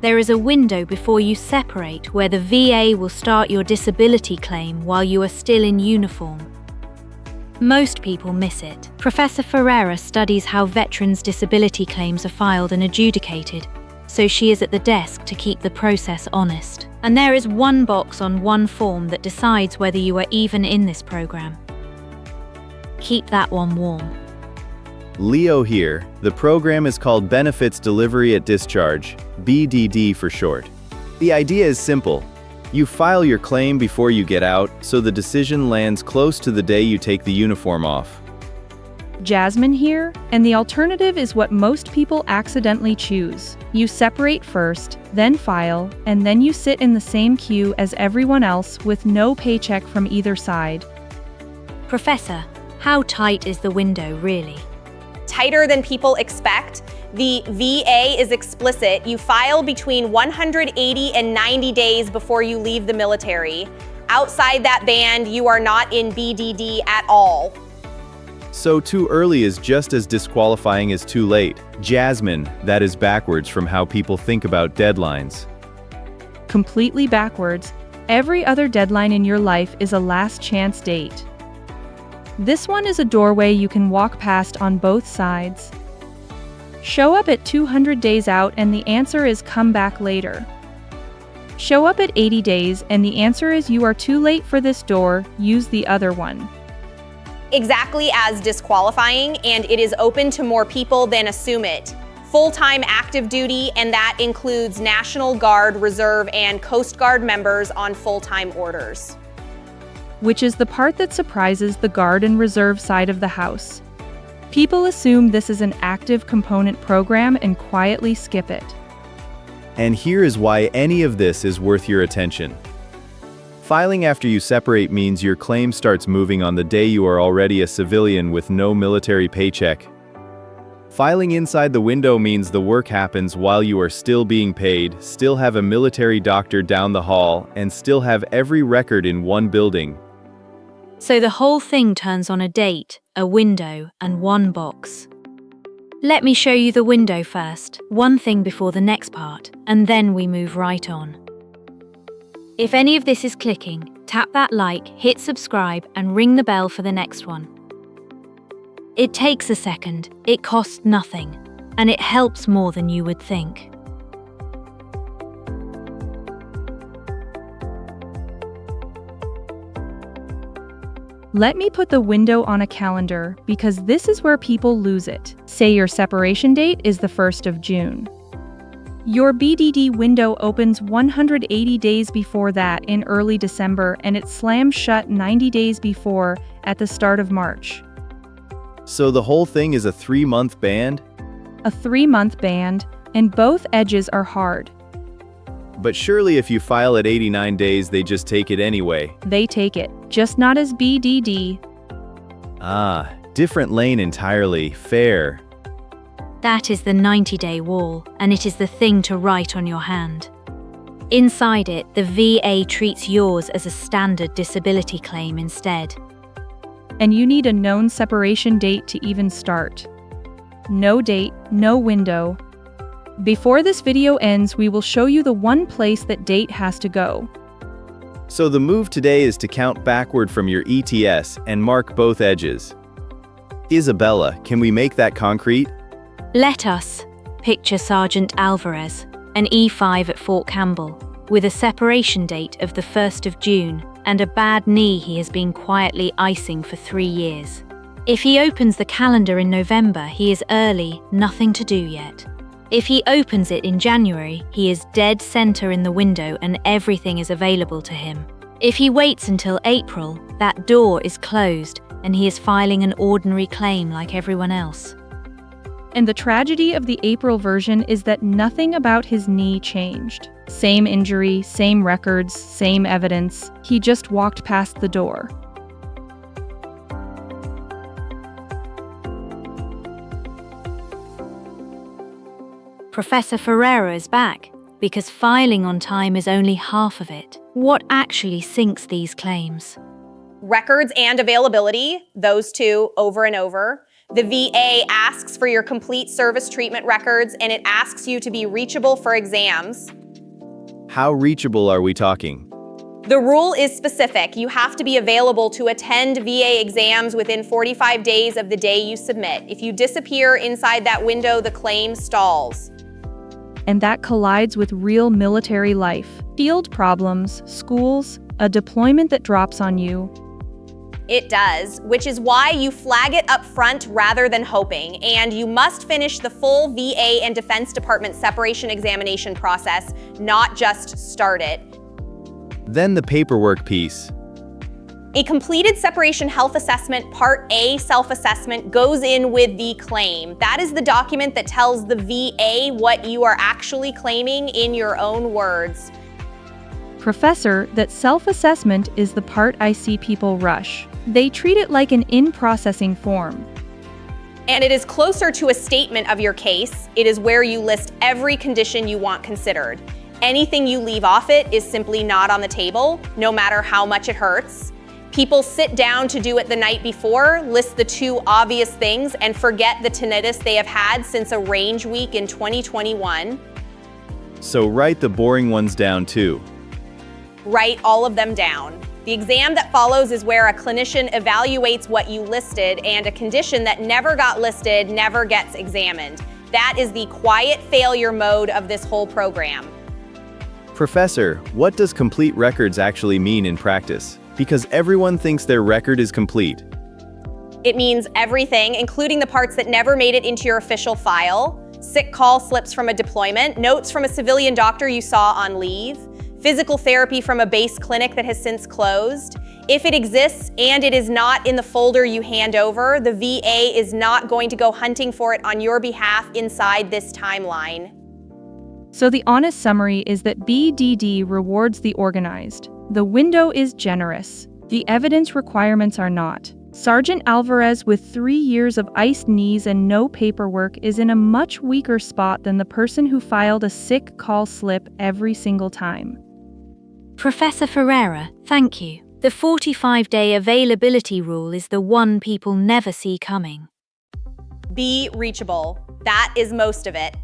There is a window before you separate where the VA will start your disability claim while you are still in uniform. Most people miss it. Professor Ferreira studies how veterans' disability claims are filed and adjudicated, so she is at the desk to keep the process honest. And there is one box on one form that decides whether you are even in this program. Keep that one warm. Leo here. The program is called Benefits Delivery at Discharge, BDD for short. The idea is simple. You file your claim before you get out, so the decision lands close to the day you take the uniform off. Jasmine here, and the alternative is what most people accidentally choose. You separate first, then file, and then you sit in the same queue as everyone else with no paycheck from either side. Professor, how tight is the window really? Tighter than people expect. The VA is explicit. You file between 180 and 90 days before you leave the military. Outside that band, you are not in BDD at all. So too early is just as disqualifying as too late. Jasmine, that is backwards from how people think about deadlines. Completely backwards. Every other deadline in your life is a last chance date. This one is a doorway you can walk past on both sides. Show up at 200 days out and the answer is come back later. Show up at 80 days and the answer is you are too late for this door, use the other one. Exactly as disqualifying, and it is open to more people than assume it. Full-time active duty, and that includes National Guard, Reserve, and Coast Guard members on full-time orders. Which is the part that surprises the Guard and Reserve side of the house. People assume this is an active component program and quietly skip it. And here is why any of this is worth your attention. Filing after you separate means your claim starts moving on the day you are already a civilian with no military paycheck. Filing inside the window means the work happens while you are still being paid, still have a military doctor down the hall, and still have every record in one building. So the whole thing turns on a date, a window, and one box. Let me show you the window first, one thing before the next part, and then we move right on. If any of this is clicking, tap that like, hit subscribe, and ring the bell for the next one. It takes a second, it costs nothing, and it helps more than you would think. Let me put the window on a calendar because this is where people lose it. Say your separation date is the 1st of June. Your BDD window opens 180 days before that in early December and it slams shut 90 days before at the start of March. So the whole thing is a 3-month band? A 3-month band, and both edges are hard. But surely if you file at 89 days, they just take it anyway. They take it, just not as BDD. Ah, different lane entirely, fair. That is the 90-day wall, and it is the thing to write on your hand. Inside it, the VA treats yours as a standard disability claim instead. And you need a known separation date to even start. No date, no window. Before this video ends, we will show you the one place that date has to go. So the move today is to count backward from your ETS and mark both edges. Isabella, can we make that concrete? Let us picture Sergeant Alvarez, an E5 at Fort Campbell, with a separation date of the 1st of June and a bad knee he has been quietly icing for 3 years. If he opens the calendar in November, he is early, nothing to do yet. If he opens it in January, he is dead center in the window and everything is available to him. If he waits until April, that door is closed and he is filing an ordinary claim like everyone else. And the tragedy of the April version is that nothing about his knee changed. Same injury, same records, same evidence. He just walked past the door. Professor Ferreira is back, because filing on time is only half of it. What actually sinks these claims? Records and availability, those two over and over. The VA asks for your complete service treatment records, and it asks you to be reachable for exams. How reachable are we talking? The rule is specific. You have to be available to attend VA exams within 45 days of the day you submit. If you disappear inside that window, the claim stalls. And that collides with real military life. Field problems, schools, a deployment that drops on you. It does, which is why you flag it up front rather than hoping, and you must finish the full VA and Defense Department separation examination process, not just start it. Then the paperwork piece. A completed separation health assessment, Part A self-assessment, goes in with the claim. That is the document that tells the VA what you are actually claiming in your own words. Professor, that self-assessment is the part I see people rush. They treat it like an in-processing form. And it is closer to a statement of your case. It is where you list every condition you want considered. Anything you leave off it is simply not on the table, no matter how much it hurts. People sit down to do it the night before, list the two obvious things, and forget the tinnitus they have had since a range week in 2021. So write the boring ones down too. Write all of them down. The exam that follows is where a clinician evaluates what you listed, and a condition that never got listed never gets examined. That is the quiet failure mode of this whole program. Professor, what does complete records actually mean in practice? Because everyone thinks their record is complete. It means everything, including the parts that never made it into your official file, sick call slips from a deployment, notes from a civilian doctor you saw on leave, physical therapy from a base clinic that has since closed. If it exists and it is not in the folder you hand over, the VA is not going to go hunting for it on your behalf inside this timeline. So the honest summary is that BDD rewards the organized. The window is generous. The evidence requirements are not. Sergeant Alvarez, with 3 years of iced knees and no paperwork, is in a much weaker spot than the person who filed a sick call slip every single time. Professor Ferreira, thank you. The 45-day availability rule is the one people never see coming. Be reachable. That is most of it.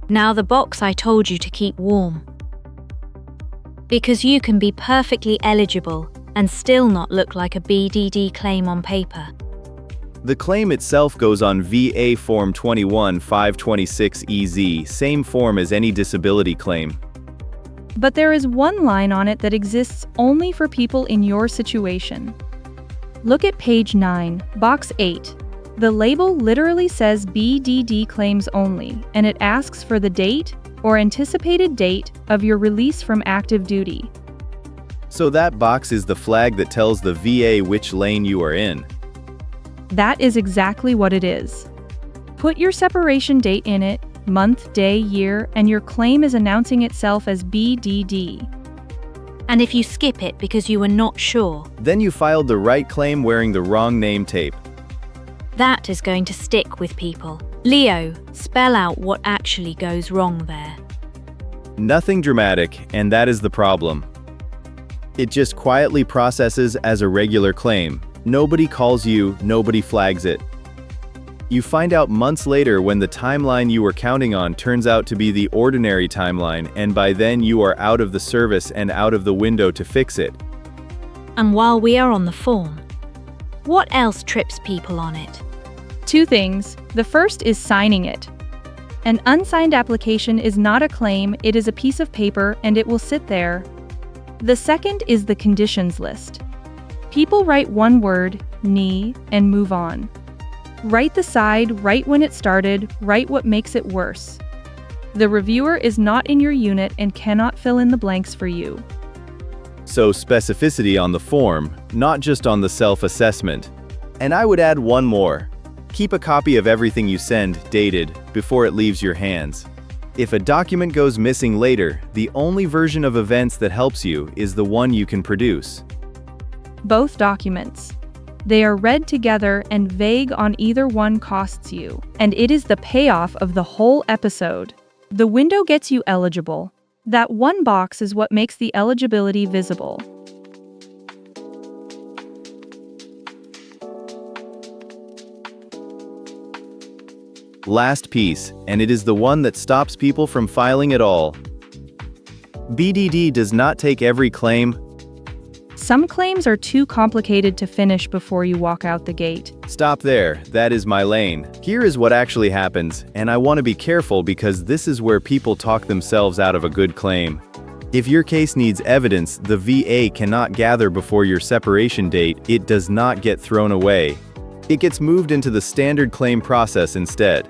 Now the box I told you to keep warm. Because you can be perfectly eligible and still not look like a BDD claim on paper. The claim itself goes on VA Form 21-526-EZ, same form as any disability claim. But there is one line on it that exists only for people in your situation. Look at page 9, box 8. The label literally says BDD claims only, and it asks for the date or anticipated date of your release from active duty. So that box is the flag that tells the VA which lane you are in. That is exactly what it is. Put your separation date in it, month, day, year, and your claim is announcing itself as BDD. And if you skip it because you were not sure, Then you filed the right claim wearing the wrong name tape. that is going to stick with people. Leo, spell out what actually goes wrong there. Nothing dramatic, and that is the problem. It just quietly processes as a regular claim. Nobody calls you, nobody flags it. You find out months later when the timeline you were counting on turns out to be the ordinary timeline, and by then you are out of the service and out of the window to fix it. And while we are on the form, what else trips people on it? 2 things. The first is signing it. An unsigned application is not a claim, it is a piece of paper and it will sit there. The second is the conditions list. People write one word, knee, and move on. Write the side, write when it started, write what makes it worse. The reviewer is not in your unit and cannot fill in the blanks for you. So specificity on the form, not just on the self-assessment. And I would add one more. Keep a copy of everything you send, dated, before it leaves your hands. If a document goes missing later, the only version of events that helps you is the one you can produce. Both documents. They are read together and vague on either one costs you. And it is the payoff of the whole episode. The window gets you eligible. That one box is what makes the eligibility visible. Last piece, and it is the one that stops people from filing at all. BDD does not take every claim. Some claims are too complicated to finish before you walk out the gate. Stop there, that is my lane. Here is what actually happens, and I want to be careful because this is where people talk themselves out of a good claim. If your case needs evidence the VA cannot gather before your separation date, it does not get thrown away. It gets moved into the standard claim process instead.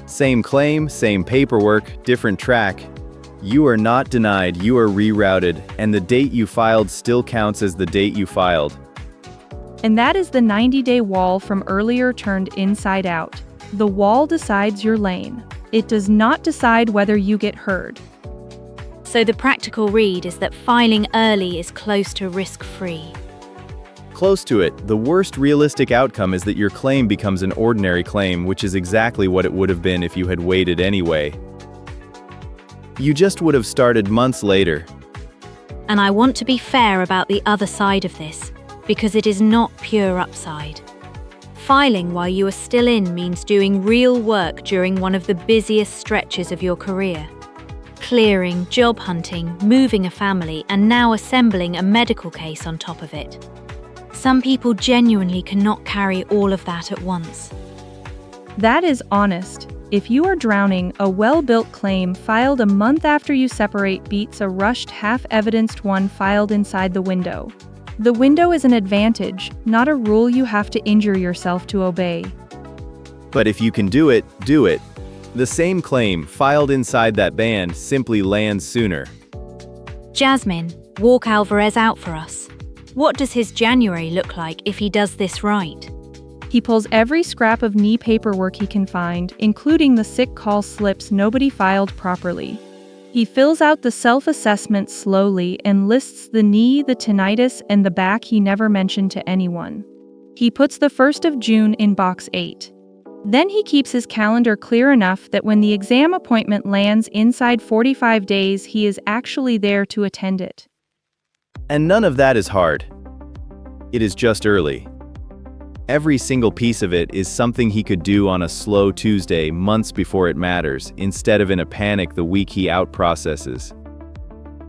Same claim, same paperwork, different track. You are not denied, you are rerouted, and the date you filed still counts as the date you filed. And that is the 90-day wall from earlier turned inside out. The wall decides your lane. It does not decide whether you get heard. So the practical read is that filing early is close to risk-free. Close to it, the worst realistic outcome is that your claim becomes an ordinary claim, which is exactly what it would have been if you had waited anyway. You just would have started months later. And I want to be fair about the other side of this, because it is not pure upside. Filing while you are still in means doing real work during one of the busiest stretches of your career. Clearing, job hunting, moving a family, and now assembling a medical case on top of it. Some people genuinely cannot carry all of that at once. That is honest. If you are drowning, a well-built claim filed a month after you separate beats a rushed, half-evidenced one filed inside the window. The window is an advantage, not a rule you have to injure yourself to obey. But if you can do it, do it. The same claim filed inside that band simply lands sooner. Jasmine, walk Alvarez out for us. What does his January look like if he does this right? He pulls every scrap of knee paperwork he can find, including the sick call slips nobody filed properly. He fills out the self-assessment slowly and lists the knee, the tinnitus, and the back he never mentioned to anyone. He puts the 1st of June in box 8. Then he keeps his calendar clear enough that when the exam appointment lands inside 45 days, he is actually there to attend it. And none of that is hard. It is just early. Every single piece of it is something he could do on a slow Tuesday months before it matters, instead of in a panic the week he out-processes.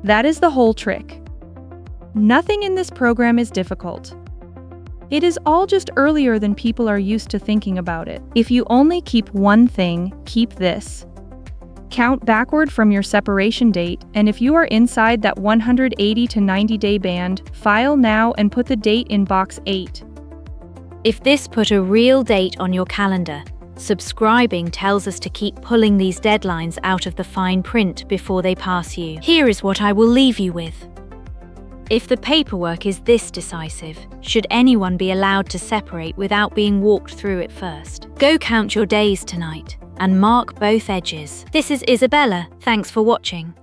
That is the whole trick. Nothing in this program is difficult. It is all just earlier than people are used to thinking about it. If you only keep one thing, keep this. Count backward from your separation date, and if you are inside that 180 to 90-day band, file now and put the date in box 8. If this put a real date on your calendar, subscribing tells us to keep pulling these deadlines out of the fine print before they pass you. Here is what I will leave you with. If the paperwork is this decisive, should anyone be allowed to separate without being walked through it first? Go count your days tonight and mark both edges. This is Isabella. Thanks for watching.